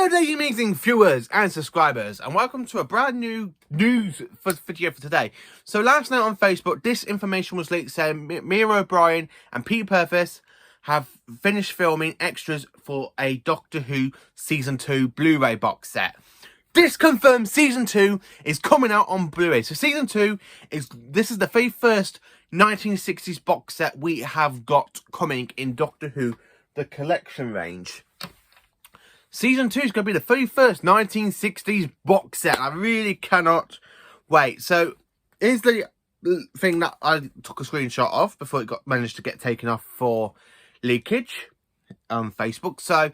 Good day, amazing viewers and subscribers, and welcome to a brand new news video for today. So last night on Facebook, this information was leaked saying Mira O'Brien and Peter Purves have finished filming extras for a Doctor Who Season 2 Blu-ray box set. This confirms Season 2 is coming out on Blu-ray. So Season 2 is the very first 1960s box set we have got coming in Doctor Who, the collection range. Season 2 is going to be the very first 1960s box set. I really cannot wait. So here's the thing that I took a screenshot of before it managed to get taken off for leakage on Facebook. So,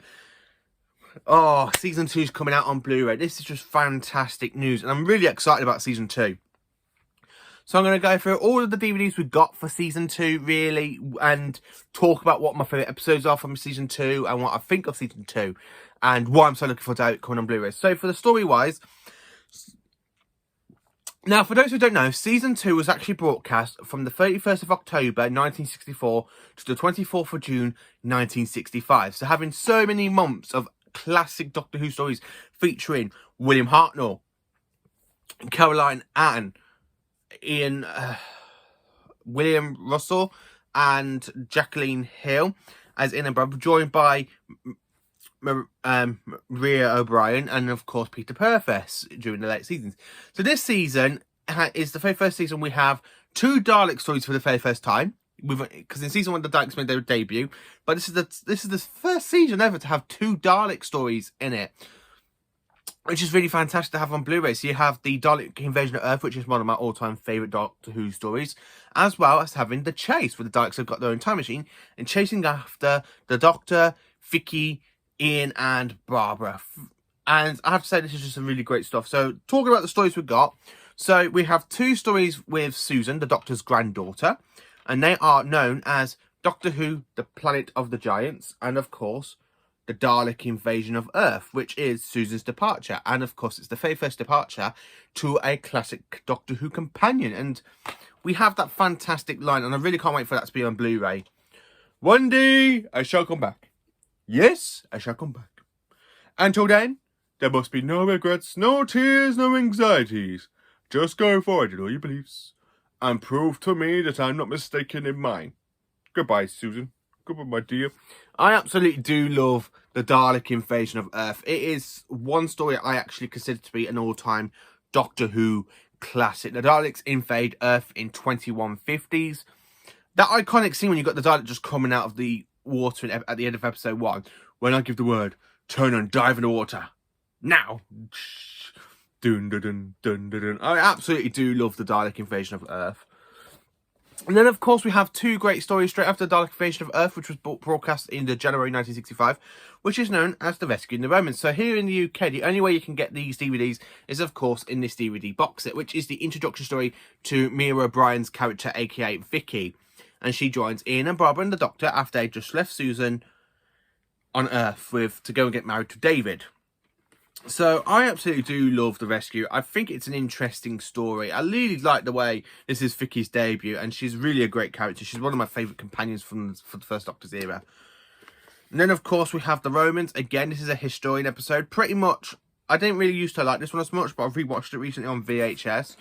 Season 2 is coming out on Blu-ray. This is just fantastic news, and I'm really excited about Season 2. So I'm going to go through all of the DVDs we got for Season 2, really, and talk about what my favourite episodes are from Season 2 and what I think of Season 2 and why I'm so looking forward to it coming on Blu-ray. So for the story-wise, now for those who don't know, Season 2 was actually broadcast from the 31st of October 1964 to the 24th of June 1965. So having so many months of classic Doctor Who stories featuring William Hartnell, Caroline Ann, Ian, William Russell and Jacqueline Hill as Ian and Bob, joined by Maria O'Brien and of course Peter Purves during the late seasons. So this season is the very first season we have two Dalek stories for the very first time. Because in Season 1 the Daleks made their debut, but this is the first season ever to have two Dalek stories in it, which is really fantastic to have on Blu-ray. So you have the Dalek Invasion of Earth, which is one of my all-time favourite Doctor Who stories, as well as having The Chase, where the Daleks have got their own time machine and chasing after the Doctor, Vicky, Ian and Barbara. And I have to say, this is just some really great stuff. So talking about the stories we've got, so we have two stories with Susan, the Doctor's granddaughter, and they are known as Doctor Who, the Planet of the Giants, and of course the Dalek Invasion of Earth, which is Susan's departure. And of course, it's the very first departure to a classic Doctor Who companion. And we have that fantastic line, and I really can't wait for that to be on Blu-ray. One day, I shall come back. Yes, I shall come back. Until then, there must be no regrets, no tears, no anxieties. Just go forward in all your beliefs, and prove to me that I'm not mistaken in mine. Goodbye, Susan. Goodbye, my dear. I absolutely do love the Dalek Invasion of Earth. It is one story I actually consider to be an all-time Doctor Who classic. The Daleks invade Earth in 2150s. That iconic scene when you got the Dalek just coming out of the water at the end of episode 1. When I give the word, turn and dive in the water. Now. Dun, dun, dun, dun, dun, dun. I absolutely do love the Dalek Invasion of Earth. And then, of course, we have two great stories straight after the Dalek Invasion of Earth, which was broadcast in the January 1965, which is known as The Rescue in the Romans. So here in the UK, the only way you can get these DVDs is, of course, in this DVD box set, which is the introduction story to Mira O'Brien's character, aka Vicky. And she joins Ian and Barbara and the Doctor after they just left Susan on Earth to go and get married to David. So I absolutely do love The Rescue. I think it's an interesting story. I really like the way this is Vicky's debut, and she's really a great character. She's one of my favourite companions for the first Doctor's era. And then, of course, we have The Romans. Again, this is a historian episode. Pretty much, I didn't really used to like this one as much, but I've rewatched it recently on VHS.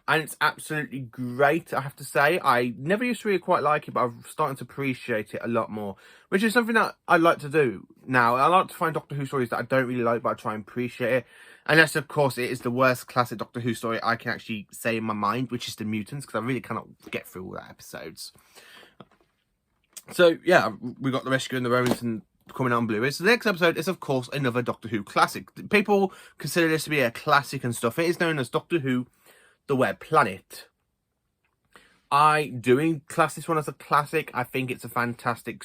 And it's absolutely great, I have to say. I never used to really quite like it, but I'm starting to appreciate it a lot more. Which is something that I like to do now. I like to find Doctor Who stories that I don't really like, but I try and appreciate it. Unless, of course, it is the worst classic Doctor Who story I can actually say in my mind, which is The Mutants, because I really cannot get through all that episodes. So, yeah, we got The Rescue and The Romans and coming out on Blu-ray. So the next episode is, of course, another Doctor Who classic. People consider this to be a classic and stuff. It is known as Doctor Who, The Web Planet. I do class this one as a classic. I think it's a fantastic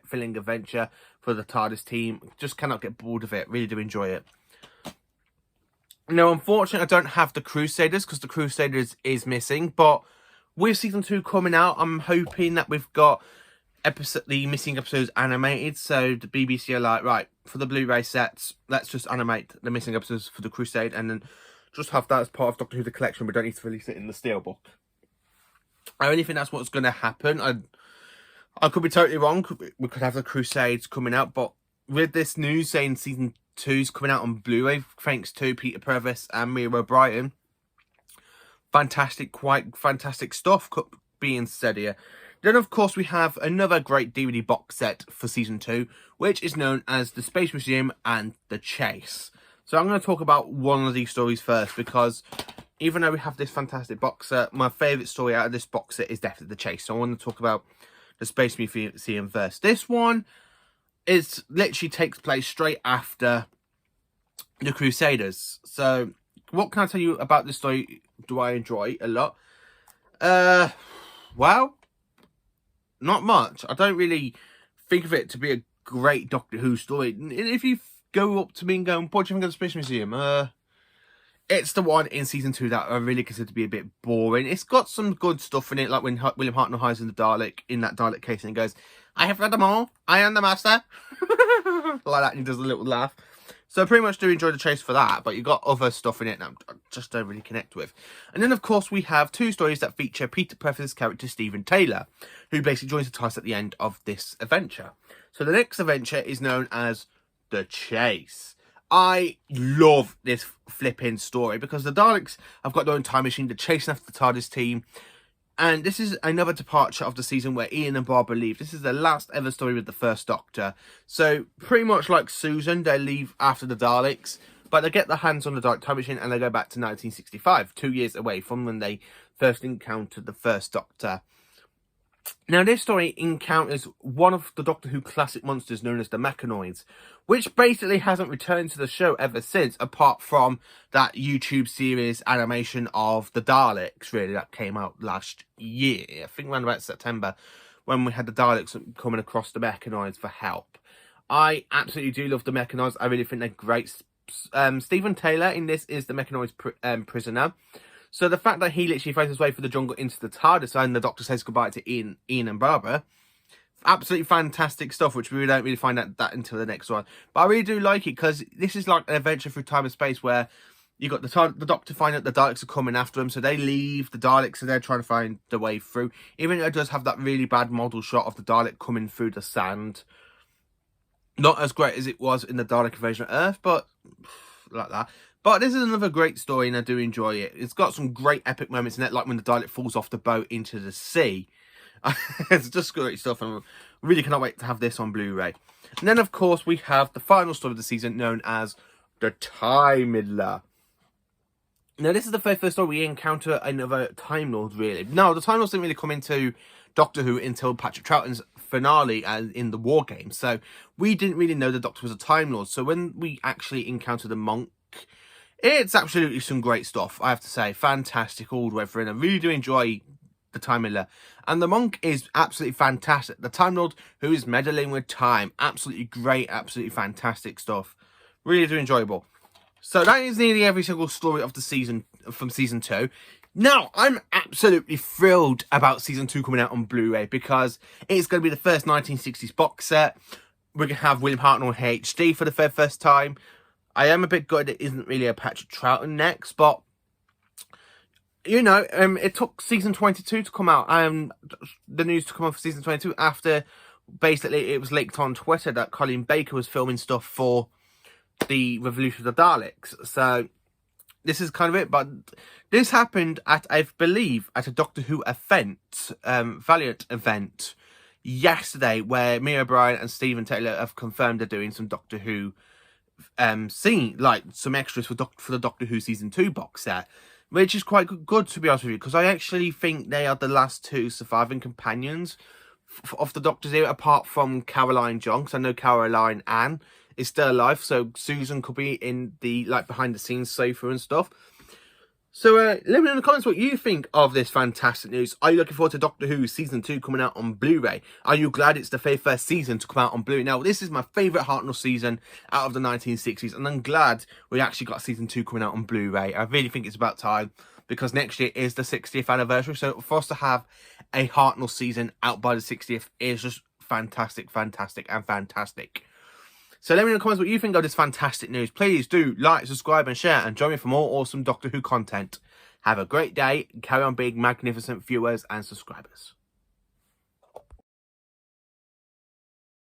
thrilling adventure for the TARDIS team. Just cannot get bored of it. Really do enjoy it. Now, unfortunately, I don't have the Crusaders because the Crusaders is missing. But with Season 2 coming out, I'm hoping that we've got the missing episodes animated. So the BBC are like, right, for the Blu-ray sets, let's just animate the missing episodes for the Crusade and then just have that as part of Doctor Who The Collection. We don't need to release it in the Steelbook. I only think that's what's going to happen. I could be totally wrong. We could have the Crusades coming out, but with this news saying Season 2 is coming out on Blu-ray, thanks to Peter Purves and Mia O'Brien. Fantastic, quite fantastic stuff being said here. Then, of course, we have another great DVD box set for Season 2, which is known as The Space Museum and The Chase. So I'm going to talk about one of these stories first, because even though we have this fantastic box set, my favourite story out of this box set is definitely The Chase. So I want to talk about The Space Museum first. This one is literally takes place straight after The Crusaders. So what can I tell you about this story? Do I enjoy a lot? Well, not much. I don't really think of it to be a great Doctor Who story. If you go up to me and go, what do you think of the Space Museum? It's the one in Season 2 that I really consider to be a bit boring. It's got some good stuff in it, like when William Hartnell hides in the Dalek, in that Dalek case, and he goes, I have read them all. I am the master. Like that, and he does a little laugh. So I pretty much do enjoy The Chase for that, but you've got other stuff in it that I just don't really connect with. And then, of course, we have 2 stories that feature Peter Purves' character, Stephen Taylor, who basically joins the TARDIS at the end of this adventure. So the next adventure is known as The Chase. I love this flipping story because the Daleks have got their own time machine. They're chasing after the TARDIS team. And this is another departure of the season where Ian and Barbara leave. This is the last ever story with the First Doctor. So, pretty much like Susan, they leave after the Daleks. But they get their hands on the Dalek time machine and they go back to 1965, 2 years away from when they first encountered the First Doctor. Now, this story encounters one of the Doctor Who classic monsters known as the Mechanoids, which basically hasn't returned to the show ever since, apart from that YouTube series animation of the Daleks, really, that came out last year. I think around about September, when we had the Daleks coming across the Mechanoids for help. I absolutely do love the Mechanoids. I really think they're great. Stephen Taylor in this is the Mechanoids prisoner. So the fact that he literally finds his way through the jungle into the TARDIS and the Doctor says goodbye to Ian and Barbara, absolutely fantastic stuff, which we don't really find out that until the next one. But I really do like it because this is like an adventure through time and space where you got the Doctor find out the Daleks are coming after him, so they leave the Daleks and they're trying to find the way through. Even though it does have that really bad model shot of the Dalek coming through the sand. Not as great as it was in the Dalek Invasion of Earth, but like that. But this is another great story and I do enjoy it. It's got some great epic moments in it, like when the Dalek falls off the boat into the sea. It's just great stuff and I really cannot wait to have this on Blu-ray. And then, of course, we have the final story of the season known as The Time Midler. Now, this is the very first story we encounter another Time Lord, really. No, the Time Lords didn't really come into Doctor Who until Patrick Troughton's finale and in the War Games. So we didn't really know the Doctor was a Time Lord. So when we actually encounter the Monk, it's absolutely some great stuff, I have to say. Fantastic all the way through. And I really do enjoy the Time Midler. And the Monk is absolutely fantastic. The Time Lord who is meddling with time. Absolutely great, absolutely fantastic stuff. Really do enjoyable. So that is nearly every single story of the season, from Season 2. Now, I'm absolutely thrilled about Season 2 coming out on Blu-ray because it's going to be the first 1960s box set. We're going to have William Hartnell in HD for the very first time. I am a bit gutted it isn't really a Patrick Troughton next, but, you know, it took Season 22 to come out, the news to come out for Season 22 after, basically, it was leaked on Twitter that Colin Baker was filming stuff for the Revolution of the Daleks. So, this is kind of it, but this happened at, I believe, at a Doctor Who event, Valiant event, yesterday, where Mia O'Brien and Stephen Taylor have confirmed they're doing some Doctor Who scene, like some extras for the Doctor Who Season 2 box set, which is quite good to be honest with you, because I actually think they are the last 2 surviving companions of the Doctor's era, apart from Caroline John, because I know Caroline Ann is still alive, so Susan could be in the, like, behind the scenes sofa and stuff. So let me know in the comments what you think of this fantastic news. Are you looking forward to Doctor Who Season 2 coming out on Blu-ray? Are you glad it's the very first season to come out on Blu-ray? Now, this is my favourite Hartnell season out of the 1960s, and I'm glad we actually got Season 2 coming out on Blu-ray. I really think it's about time, because next year is the 60th anniversary, so for us to have a Hartnell season out by the 60th is just fantastic, fantastic, and fantastic. So let me know in the comments what you think of this fantastic news. Please do like, subscribe and share, and join me for more awesome Doctor Who content. Have a great day. Carry on being magnificent viewers and subscribers.